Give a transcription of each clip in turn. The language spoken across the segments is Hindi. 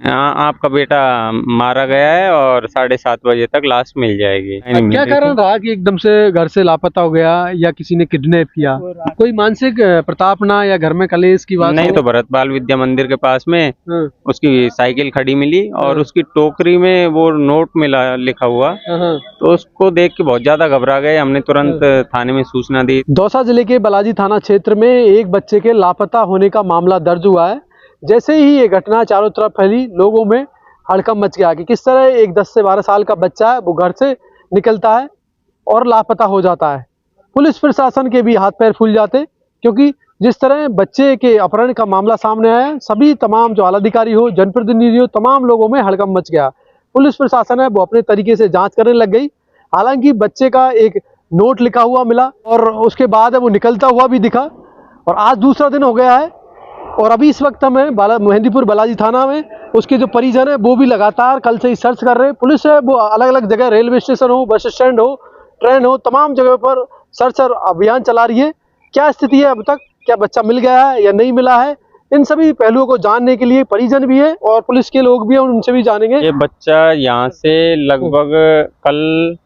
आपका बेटा मारा गया है और 7:30 बजे तक लाश मिल जाएगी। क्या कारण रहा कि एकदम से घर से लापता हो गया, या किसी ने किडनैप किया? कोई मानसिक प्रताड़ना या घर में कलेश की बात? नहीं, तो भरत बाल विद्या मंदिर के पास में हाँ, उसकी साइकिल खड़ी मिली और उसकी टोकरी में वो नोट मिला लिखा हुआ, हाँ। तो उसको देख के बहुत ज्यादा घबरा गए। हमने तुरंत थाने में सूचना दी। दौसा जिले के बालाजी थाना क्षेत्र में एक बच्चे के लापता होने का मामला दर्ज हुआ है। जैसे ही ये घटना चारों तरफ फैली, लोगों में हड़कंप मच गया कि किस तरह एक 10 से 12 साल का बच्चा है, वो घर से निकलता है और लापता हो जाता है। पुलिस प्रशासन के भी हाथ पैर फूल जाते, क्योंकि जिस तरह बच्चे के अपहरण का मामला सामने आया, सभी तमाम जो आलाधिकारी हो, जनप्रतिनिधि हो, तमाम लोगों में हड़कंप मच गया। पुलिस प्रशासन है वो अपने तरीके से जांच करने लग गई। हालांकि बच्चे का एक नोट लिखा हुआ मिला और उसके बाद वो निकलता हुआ भी दिखा, और आज दूसरा दिन हो गया है। और अभी इस वक्त हमें मेहंदीपुर बालाजी थाना में उसके जो परिजन है वो भी लगातार कल से ही सर्च कर रहे हैं। पुलिस है वो अलग अलग जगह, रेलवे स्टेशन हो, बस स्टैंड हो, ट्रेन हो, तमाम जगह पर सर्च और अभियान चला रही है। क्या स्थिति है अब तक, क्या बच्चा मिल गया है या नहीं मिला है, इन सभी पहलुओं को जानने के लिए परिजन भी है और पुलिस के लोग भी हैं, उनसे भी जानेंगे। ये बच्चा यहाँ से लगभग कल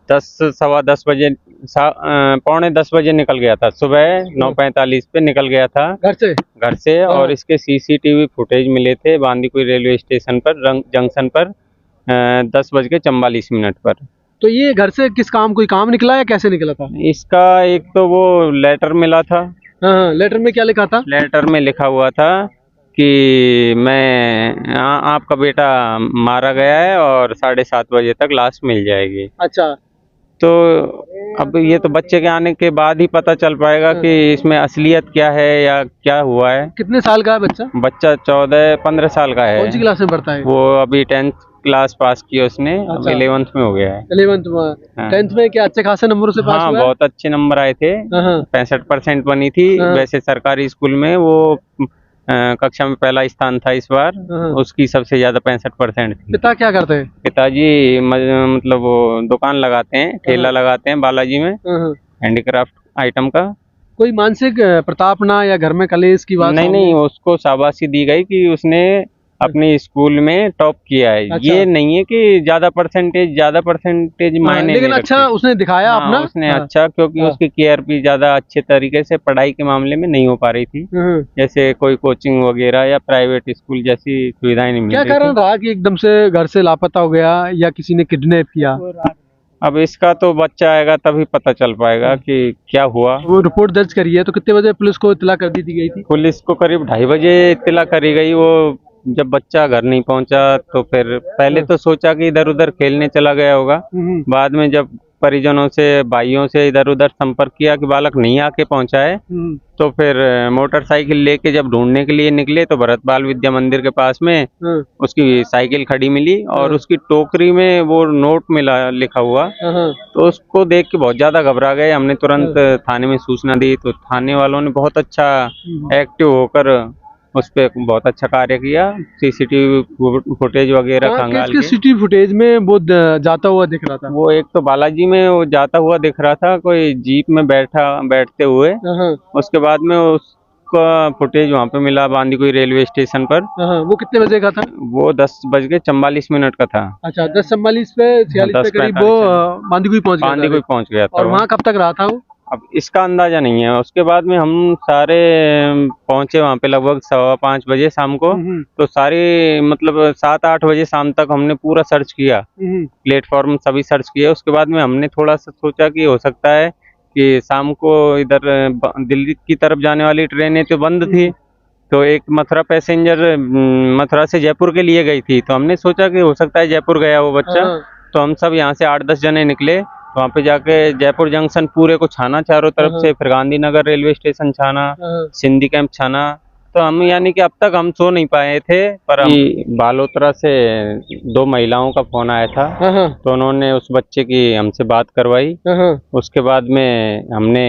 10 सवा 10 बजे पौने 10 बजे निकल गया था। सुबह 9:45 पे निकल गया था घर से और इसके सीसीटीवी फुटेज मिले थे बांदीकुई रेलवे स्टेशन पर जंक्शन पर 10:44 पर। तो ये घर से किस काम, कोई काम निकला या कैसे निकला था? इसका एक तो वो लेटर मिला था। हाँ, लेटर में क्या लिखा था? लेटर में लिखा हुआ था कि आपका बेटा मारा गया है और 7:30 बजे तक लाश मिल जाएगी। अच्छा। तो अब ये तो बच्चे के आने के बाद ही पता चल पाएगा कि इसमें असलियत क्या है या क्या हुआ है। कितने साल का है बच्चा? बच्चा 14-15 साल का है। कौन सी क्लास में पढ़ता है? वो अभी 10th क्लास पास की उसने। अब अच्छा। 11th में हो गया है। 11th में। 10th में क्या अच्छे खासे नंबरों से पास हाँ, हुआ है? बहुत अच्छे नंबर आए थे। 65% बनी थी। वैसे सरकारी स्कूल में वो कक्षा में पहला स्थान था इस बार। उसकी सबसे ज्यादा 65% थी। पिता क्या करते हैं? पिताजी मतलब वो दुकान लगाते हैं, ठेला लगाते हैं बालाजी में हैंडीक्राफ्ट आइटम का। कोई मानसिक प्रताड़ना या घर में कलेश की बात? नहीं, उसको शाबाशी दी गई कि उसने अपने स्कूल में टॉप किया है। अच्छा। ये नहीं है कि ज्यादा परसेंटेज मायने लेकिन नहीं अच्छा रखती। उसने दिखाया अपना। उसने अच्छा, क्योंकि उसकी केयर भी ज्यादा अच्छे तरीके से पढ़ाई के मामले में नहीं हो पा रही थी। जैसे कोई कोचिंग वगैरह या प्राइवेट स्कूल जैसी सुविधाएं नहीं मिल रही थी। क्या कारण रहा कि एकदम से घर से लापता हो गया, या किसी ने किडनैप किया? अब इसका तो बच्चा आएगा तभी पता चल पाएगा कि क्या हुआ। वो रिपोर्ट दर्ज करी है, तो कितने बजे पुलिस को इत्तला कर दी गई थी? पुलिस को करीब 2:30 बजे इत्तला करी गई। वो जब बच्चा घर नहीं पहुंचा तो फिर पहले तो सोचा कि इधर उधर खेलने चला गया होगा। बाद में जब परिजनों से, भाइयों से इधर उधर संपर्क किया कि बालक नहीं आके पहुंचा है, तो फिर मोटरसाइकिल लेके जब ढूंढने के लिए निकले तो भरत बाल विद्या मंदिर के पास में उसकी साइकिल खड़ी मिली और उसकी टोकरी में वो नोट मिला लिखा हुआ, तो उसको देख के बहुत ज्यादा घबरा गए। हमने तुरंत थाने में सूचना दी, तो थाने वालों ने बहुत अच्छा एक्टिव होकर उस पे बहुत अच्छा कार्य किया। सीसीटीवी फुटेज वगैरह खंगाल के। सीसीटीवी फुटेज में वो जाता हुआ दिख रहा था? वो एक तो बालाजी में वो जाता हुआ दिख रहा था, कोई जीप में बैठते हुए। उसके बाद में उसका फुटेज वहाँ पे मिला बांदीकुई रेलवे स्टेशन पर। वो कितने बजे का था? वो 10:44 का था। अच्छा, 10:44 पे 46 पे करीब वो बांदीकुई पहुंच गया था। और वहाँ कब तक रहा था वो? अब इसका अंदाजा नहीं है। उसके बाद में हम सारे पहुंचे वहाँ पे लगभग 5:15 बजे शाम को। तो सारे मतलब 7-8 बजे शाम तक हमने पूरा सर्च किया, प्लेटफॉर्म सभी सर्च किए। उसके बाद में हमने थोड़ा सा सोचा कि हो सकता है कि शाम को इधर दिल्ली की तरफ जाने वाली ट्रेनें तो बंद थी, तो एक मथुरा पैसेंजर मथुरा से जयपुर के लिए गई थी, तो हमने सोचा कि हो सकता है जयपुर गया वो बच्चा। तो हम सब यहाँ से 8-10 जने निकले, वहाँ पे जाके जयपुर जंक्शन पूरे को छाना चारों तरफ से, फिर गांधीनगर रेलवे स्टेशन छाना, सिंधी कैंप छाना। तो हम यानी कि अब तक हम सो नहीं पाए थे, पर बालोतरा से 2 महिलाओं का फोन आया था, तो उन्होंने उस बच्चे की हमसे बात करवाई। उसके बाद में हमने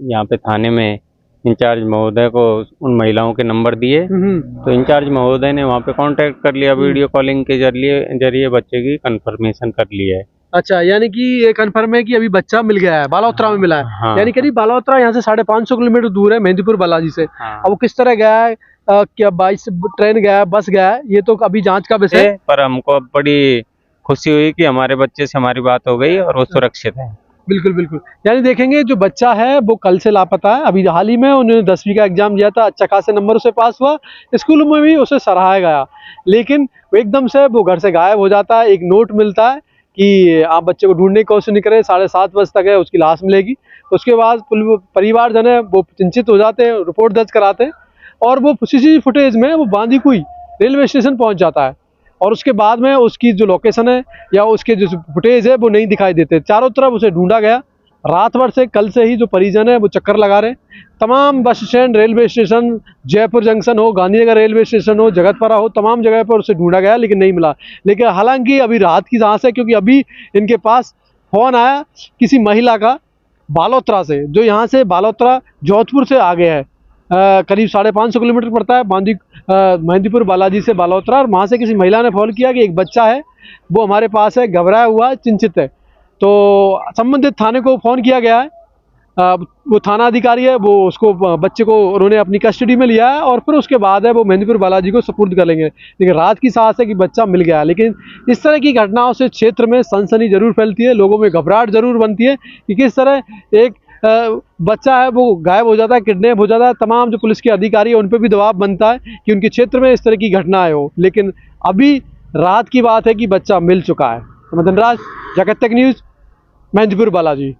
यहाँ पे थाने में इंचार्ज महोदय को उन महिलाओं के नंबर दिए, तो इंचार्ज महोदय ने वहाँ पे कांटेक्ट कर लिया। वीडियो कॉलिंग के जरिए बच्चे की कंफर्मेशन कर ली है। अच्छा, यानी कि ये कंफर्म है कि अभी बच्चा मिल गया है, बालोतरा में मिला है। यानी करीब बालोतरा यहाँ से 550 किलोमीटर दूर है मेहंदीपुर बालाजी से। अब वो किस तरह गया है, क्या बाइस ट्रेन गया है, बस गया है, ये तो अभी जांच का विषय है। पर हमको अब बड़ी खुशी हुई कि हमारे बच्चे से हमारी बात हो गई और वो सुरक्षित है। बिल्कुल बिल्कुल। यानी देखेंगे जो बच्चा है वो कल से लापता है। अभी हाल ही में उन्होंने 10वीं का एग्जाम दिया था, अच्छा खासे नंबरों से पास हुआ, स्कूल में भी उसे सराहा गया, लेकिन वो एकदम से वो घर से गायब हो जाता है। एक नोट मिलता है कि आप बच्चे को ढूंढने की कोशिश नहीं करें, 7:30 बजे तक है उसकी लाश मिलेगी। उसके बाद परिवारजन है वो चिंतित हो जाते हैं, रिपोर्ट दर्ज कराते हैं, और वो सीसीटीवी फुटेज में वो बांदीकुई रेलवे स्टेशन पहुंच जाता है, और उसके बाद में उसकी जो लोकेशन है या उसके जो फुटेज है वो नहीं दिखाई देते। चारों तरफ उसे ढूंढा गया। रात भर से, कल से ही जो परिजन है वो चक्कर लगा रहे हैं, तमाम bus stand, railway station, Jaipur junction हो, गांधीनगर रेलवे स्टेशन हो, जगतपुरा हो, तमाम जगह पर उसे ढूंढा गया लेकिन नहीं मिला। लेकिन हालांकि अभी राहत की सांस है, क्योंकि अभी इनके पास फोन आया किसी महिला का बालोतरा से, जो यहाँ से बालोतरा जोधपुर से आगे है, करीब 550 किलोमीटर पड़ता है मेहंदीपुर बालाजी से बालोतरा। और वहाँ से किसी महिला ने फोन किया कि एक बच्चा है वो हमारे पास है, घबराया हुआ है, चिंतित है। तो संबंधित थाने को फ़ोन किया गया है। वो थाना अधिकारी है, वो उसको बच्चे को उन्होंने अपनी कस्टडी में लिया है, और फिर उसके बाद है वो मेहंदीपुर बालाजी को सुपुर्द कर लेंगे। लेकिन रात की सांस है कि बच्चा मिल गया। लेकिन इस तरह की घटनाओं से क्षेत्र में सनसनी जरूर फैलती है, लोगों में घबराहट जरूर बनती है कि किस तरह एक बच्चा है वो गायब हो जाता है, किडनैप हो जाता है। तमाम जो पुलिस के अधिकारी है उन पर भी दबाव बनता है कि उनके क्षेत्र में इस तरह की घटनाएं हो। लेकिन अभी रात की बात है कि बच्चा मिल चुका है। तो मैं धनराज, जगत तक न्यूज़, मेहंदीपुर बालाजी।